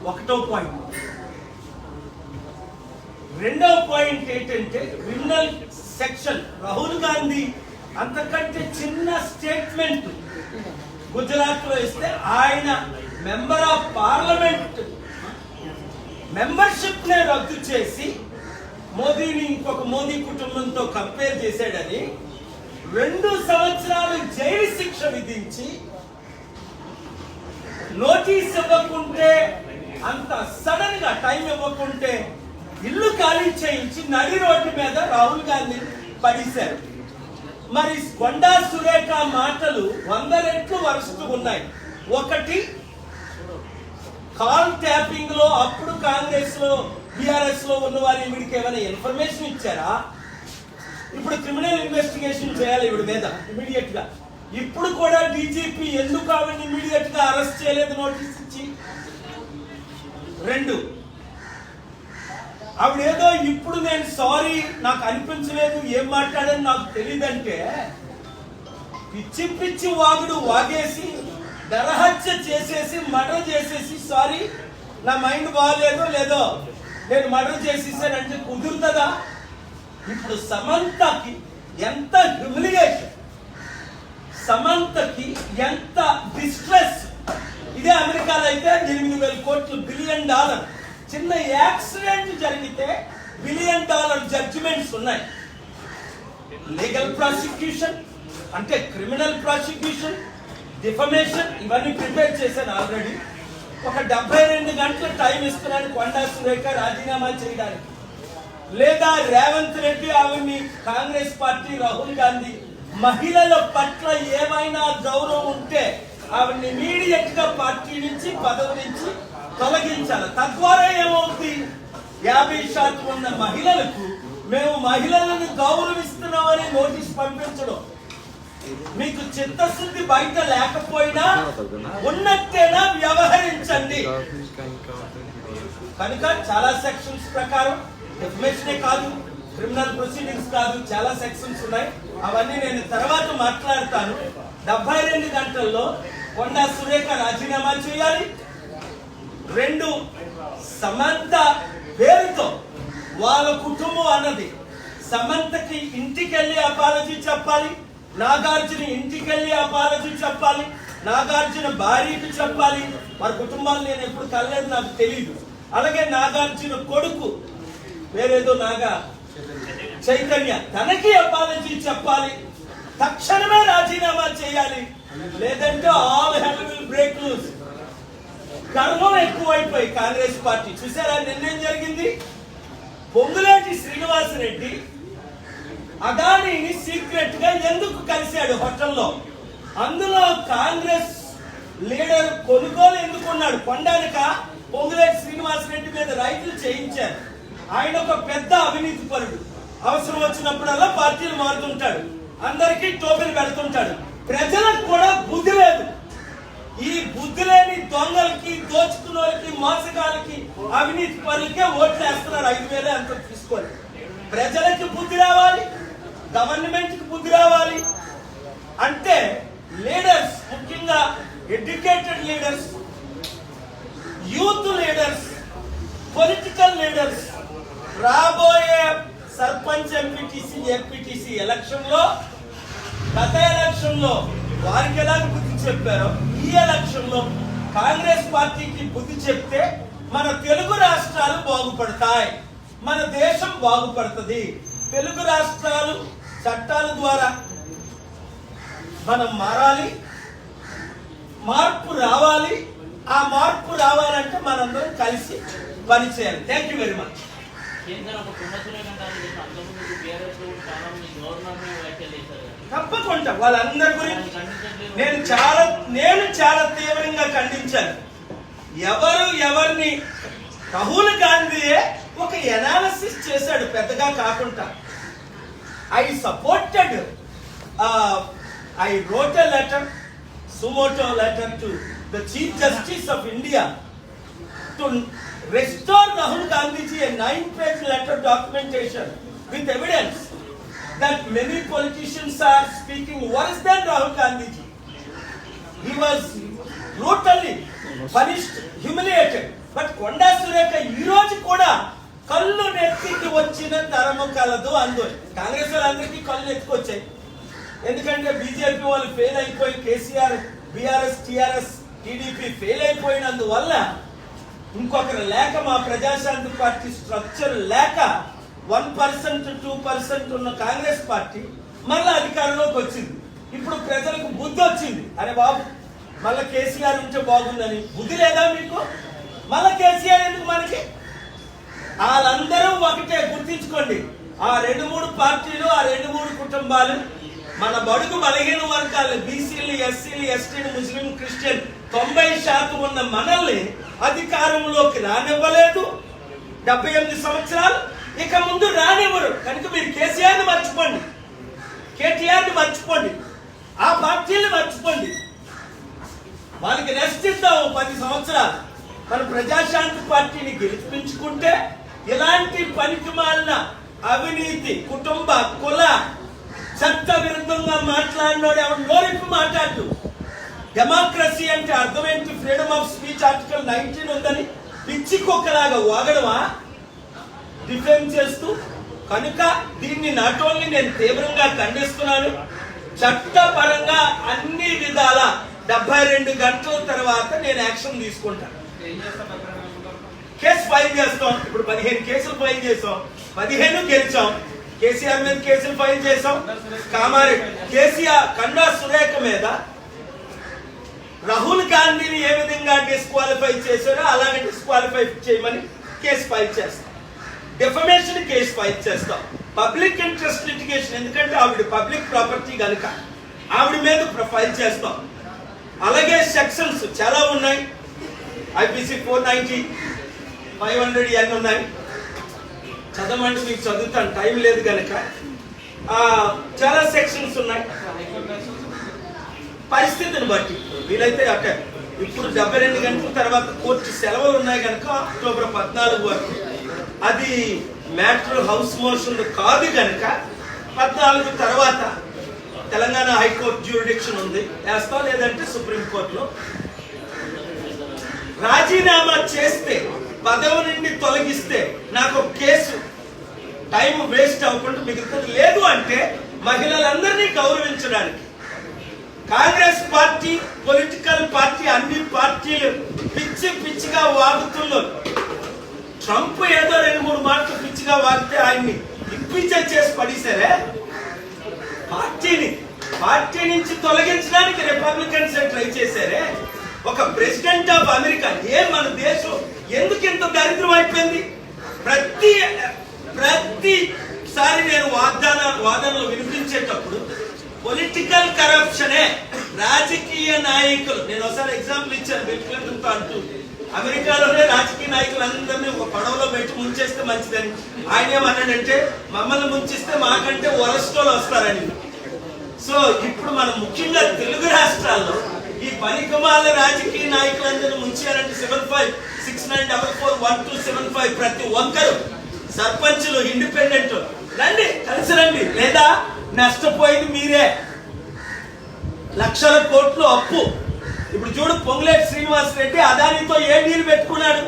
ఒకటో పాయింట్. రెండో పాయింట్ ఏంటంటే క్రిమినల్ సెక్షన్. రాహుల్ గాంధీ అంతకంటే చిన్న స్టేట్మెంట్ గుజరాత్ లో ఇస్తే ఆయన మెంబర్ ఆఫ్ పార్లమెంట్ మెంబర్షిప్ నే రద్దు చేసి మోదీని ఇంకొక మోదీ కుటుంబంతో కంపేర్ చేశాడని 2 సంవత్సరాలు జైలు శిక్ష విధించి నోటీస్ ఇవ్వకుంటే, అంత సడన్ గా టైం ఇవ్వకుంటే ఇల్లు ఖాళీ చేయించి నడి రోడ్డు మీద రాహుల్ గాంధీ పడేశారు. మరి కొండా సురేఖ మాటలు 100 రెట్లు వరుసగా ఉన్నాయి. ఒకటి, కాల్ ట్యాపింగ్ లో అప్పుడు కాంగ్రెస్ లో బీఆర్ఎస్ లో ఉన్న వారి వీడికి ఏమైనా ఇన్ఫర్మేషన్ ఇచ్చారా? ఇప్పుడు క్రిమినల్ ఇన్వెస్టిగేషన్ చేయాలి వీడి మీద ఇమీడియట్ గా. ఇప్పుడు కూడా డీజీపీ ఎందుకు ఆవిడని ఇమీడియట్ గా అరెస్ట్ చేయలేదు నోటీస్ ఇచ్చి? 2, ఆవిడేదో ఇప్పుడు నేను సారీ నాకు అనిపించలేదు, ఏం మాట్లాడని నాకు తెలియదంటే పిచ్చి పిచ్చి వాగుడు వాగేసి నరహత్య చేసేసి మర్డర్ చేసేసి సారీ నా మైండ్ బాగాలేదో లేదో నేను మర్డర్ చేసేసానంటే కుదురుతుందా? ఇప్పుడు సమంతకి ఎంత హ్యూమిలియేషన్, సమంతకి ఎంత డిస్ట్రెస్. ఇదే అమెరికాలో అయితే 8,000 కోట్లు $1 బిలియన్. చిన్న యాక్సిడెంట్ జరిగితే $1 బిలియన్ జడ్జిమెంట్స్ ఉన్నాయి. లీగల్ ప్రాసిక్యూషన్ అంటే క్రిమినల్ ప్రాసిక్యూషన్, డిఫమేషన్, ఇవన్నీ ప్రిపేర్ చేశాను ఆల్రెడీ. ఒక 72 గంటల టైం ఇస్తున్నాను కొండా సురేఖ రాజీనామా చేయడానికి. లేదా రేవంత్ రెడ్డి ఆవిడ్ని కాంగ్రెస్ పార్టీ రాహుల్ గాంధీ మహిళల పట్ల ఏమైనా గౌరవం ఉంటే ఆవిడ్ని ఇమీడియట్ గా పార్టీ నుంచి పదవి నుంచి తొలగించాలి. తద్వారా ఏమవుతుంది? 50% ఉన్న మహిళలకు మేము మహిళలను గౌరవిస్తున్నామని నోటీస్ పంపించడం. మీకు చిత్తశుద్ధి బయట లేకపోయినా ఉన్నట్టేనా వ్యవహరించండి. కనుక చాలా సెక్షన్స్ ప్రకారం డెఫినేషనే కాదు, క్రిమినల్ ప్రొసీడింగ్స్ కాదు, చాలా సెక్షన్స్ ఉన్నాయి. అవన్నీ నేను తర్వాత మాట్లాడతాను. 72 గంటల్లో కొండా సురేఖ రాజీనామా చేయాలి. 2, సమంత పేరుతో వాళ్ళ కుటుంబం అన్నది సమంతకి ఇంటికెళ్ళి అపాలజీ చెప్పాలి, నాగార్జున ఇంటికెళ్ళి అపాలజీ చెప్పాలి, నాగార్జున భార్యకి చెప్పాలి. వారి కుటుంబాలు నేను ఎప్పుడు కలలేదు, నాకు తెలియదు. అలాగే నాగార్జున కొడుకు వేరేదో నాగా చైతన్య, తనకి అపాలజీ చెప్పాలి. తక్షణమే రాజీనామా చేయాలి, లేదంటే all hell will break loose. కర్మం ఎక్కువైపోయి కాంగ్రెస్ పార్టీ చూసారా నిన్నేం జరిగింది? పొంగులేటి శ్రీనివాసరెడ్డి అదానీని సీక్రెట్ గా ఎందుకు కలిశాడు హోటల్లో? అందులో కాంగ్రెస్ లీడర్ కొనుగోలు ఎందుకున్నాడు? కొండానిక పొంగులేటి శ్రీనివాసరెడ్డి మీద రైతులు చేయించారు. ఆయన ఒక పెద్ద అవినీతి పరుడు. అవసరం వచ్చినప్పుడల్లా పార్టీలు మారుతుంటాడు, అందరికీ టోపీలు పెడుతుంటాడు. ప్రజలకు కూడా బుద్ధి లేదు. ఈ బుద్ధి లేని దొంగలకి, దోచుకున్నోళ్ళకి, మోసగాళ్ళకి, అవినీతి పరులకే ఓట్లు వేస్తున్నారు. 5,000 అంత తీసుకోవాలి. ప్రజలకి బుద్ధి రావాలి, గవర్నమెంట్ కి బుద్ధి రావాలి. అంటే లీడర్స్, ముఖ్యంగా educated leaders, youth leaders, political leaders రాబోయే సర్పంచ్, ఎంపీటీసీ, ఎంపీటీసీ ఎలక్షన్ లో, గత ఎలక్షన్ లో వారికి ఎలా బుద్ధి చెప్పారో ఈ ఎలక్షన్ లో కాంగ్రెస్ పార్టీకి బుద్ధి చెప్తే మన తెలుగు రాష్ట్రాలు బాగుపడతాయి, మన దేశం బాగుపడుతుంది. తెలుగు రాష్ట్రాలు చట్టాల ద్వారా మనం మారాలి, మార్పు రావాలి. ఆ మార్పు రావాలంటే మనందరం కలిసి పనిచేయాలి. Thank you very much. తప్పకుండా వాళ్ళందరి గురించి నేను చాలా తీవ్రంగా ఖండించాను. ఎవరిని రాహుల్ గాంధీయే ఒక ఎనాలిసిస్ చేశాడు పెద్దగా కాకుండా. I supported, I wrote a letter, suo motu letter to the chief justice of India to restore Rahul Gandhiji a 9-page letter documentation with evidence that many politicians are speaking worse than Rahul Gandhiji. He was brutally punished, humiliated, but Konda Surekha ఈ రోజు కూడా కళ్ళు నెత్తికి వచ్చిన తరము కలదు అందు. కాంగ్రెస్ వాళ్ళందరికీ కళ్ళు నెత్తుకొచ్చాయి, ఎందుకంటే బీజేపీ వాళ్ళు ఫెయిల్ అయిపోయి, KCR, BRS, TRS, TDP fail అయిపోయినందువల్ల ఇంకొకరు లేక, మా ప్రజాశాంతి పార్టీ స్ట్రక్చర్ లేక 1% 2% ఉన్న కాంగ్రెస్ పార్టీ మళ్ళీ అధికారంలోకి వచ్చింది. ఇప్పుడు ప్రజలకు బుద్ధి వచ్చింది, అరే బాబు మళ్ళీ కేసీఆర్ ఉంటే బాగుందని. బుద్ధి లేదా మీకు? మళ్ళీ కేసీఆర్ ఎందుకు మనకి? వాళ్ళందరూ ఒకటే, గుర్తించుకోండి. ఆ 2-3 పార్టీలు, ఆ 2-3 కుటుంబాలు మన బడుగు బలహీన వర్గాలు, బీసీలు, ఎస్సీలు, ఎస్టీలు, ముస్లిం, క్రిస్టియన్ 90% ఉన్న మనల్ని అధికారంలోకి రానివ్వలేదు 78 సంవత్సరాలు. ఇక ముందు రానివ్వరు. కనుక మీరు కేసీఆర్ని మర్చిపోండి, కేటీఆర్ని మర్చిపోండి, ఆ పార్టీని మర్చిపోండి. వాళ్ళకి రెస్ట్ ఇద్దాం 10 సంవత్సరాలు. మన ప్రజాశాంతి పార్టీని గెలిపించుకుంటే ఇలాంటి పనికి మాలిన అవినీతి, కుటుంబ, కుల, చట్ట విరుద్ధంగా మాట్లాడినోడు ఎవరు నోరిప్పి మాట్లాడు. డెమోక్రసీ అంటే అర్థం ఏంటి? ఫ్రీడమ్ ఆఫ్ స్పీచ్ ఆర్టికల్ 19 ఉందని పిచ్చి కుక్కలాగా వాగడమా డిఫెండ్ చేస్తూ? కనుక దీన్ని నాట్ ఓన్లీ నేను తీవ్రంగా ఖండిస్తున్నాను, చట్టపరంగా అన్ని విధాల 72 గంటల తర్వాత నేను యాక్షన్ తీసుకుంటాను. కేసు ఫైల్ చేస్తాం. ఇప్పుడు 15 కేసులు ఫైల్ చేసాం, 15 గెలిచాం. కేసీఆర్ మీద కేసులు ఫైల్ చేసాం, కామారెడ్డి కేసీఆర్ కొండా సురేఖ మీద రాహుల్ గాంధీని ఏ విధంగా డిస్క్వాలిఫై చేశారో అలాగే డిస్క్వాలిఫై చేయమని కేసు ఫైల్ చేస్తాం. డిఫమేషన్ కేసు ఫైల్ చేస్తాం. పబ్లిక్ ఇంట్రెస్ట్ లిటిగేషన్, ఎందుకంటే ఆవిడ పబ్లిక్ ప్రాపర్టీ కనుక ఆవిడ మీద ఫైల్ చేస్తాం. అలాగే సెక్షన్స్ చాలా ఉన్నాయి. ఐపీసీ 490, 500 ఉన్నాయి. చదవండి, మీకు చదువుతాను, టైం లేదు కనుక. చాలా సెక్షన్స్ ఉన్నాయి. పరిస్థితిని బట్టి వీలైతే అక్కడ ఇప్పుడు 72 గంటల తర్వాత కోర్టు సెలవులు ఉన్నాయి కనుక అక్టోబర్ 14 వరకు అది మ్యాటర్ హౌస్ మోషన్ కాదు కనుక 14 తర్వాత తెలంగాణ హైకోర్టు జ్యూరిడిక్షన్ ఉంది, వేస్తాం. లేదంటే సుప్రీంకోర్టులో రాజీనామా చేస్తే, పదవి నుండి తొలగిస్తే నాకు కేసు టైం వేస్ట్ అవ్వకుండా మిగులుతుంది. లేదు అంటే మహిళలందరినీ గౌరవించడానికి కాంగ్రెస్ పార్టీ, పొలిటికల్ పార్టీ, అన్ని పార్టీలు పిచ్చి పిచ్చిగా వాగుతున్నారు. ట్రంప్ ఏదో 2-3 మాటలు పిచ్చిగా వాగితే ఆయన్ని ఇంపీచ్ చేసి పడేశారే. పార్టీ నుంచి తొలగించడానికి రిపబ్లికన్స్ ట్రై చేశారే. ఒక ప్రెసిడెంట్ ఆఫ్ అమెరికా, మన దేశం ఎందుకు ఇంత దరిద్రం అయిపోయింది? ప్రతిసారి నేను వాదనలు వినిపించేటప్పుడు పొలిటికల్ కరప్షనే, రాజకీయ నాయకులు, నేను ఒకసారి ఎగ్జాంపుల్ ఇచ్చాను బిల్ క్లింటన్ తో అంటూ, అమెరికాలోనే రాజకీయ నాయకులు అందరినీ ఒక పడవలో పెట్టి ముంచేస్తే మంచిదని. ఆయన ఏమన్నాడంటే, మమ్మల్ని ముంచిస్తే మాకంటే వరస్టోలు వస్తారని. సో ఇప్పుడు మనం ముఖ్యంగా తెలుగు రాష్ట్రాల్లో ఈ పనికిమాల రాజకీయ నాయకులందరూ ముంచారంటే 7569441275 ప్రతి ఒక్కరు సర్పంచులు, ఇండిపెండెంట్ రండి, కలిసి రండి. లేదా నష్టపోయింది మీరే. లక్షల కోట్లు అప్పు. ఇప్పుడు చూడు, పొంగులేటి శ్రీనివాస్ రెడ్డి అదానితో ఏ డీల్ పెట్టుకున్నాడు?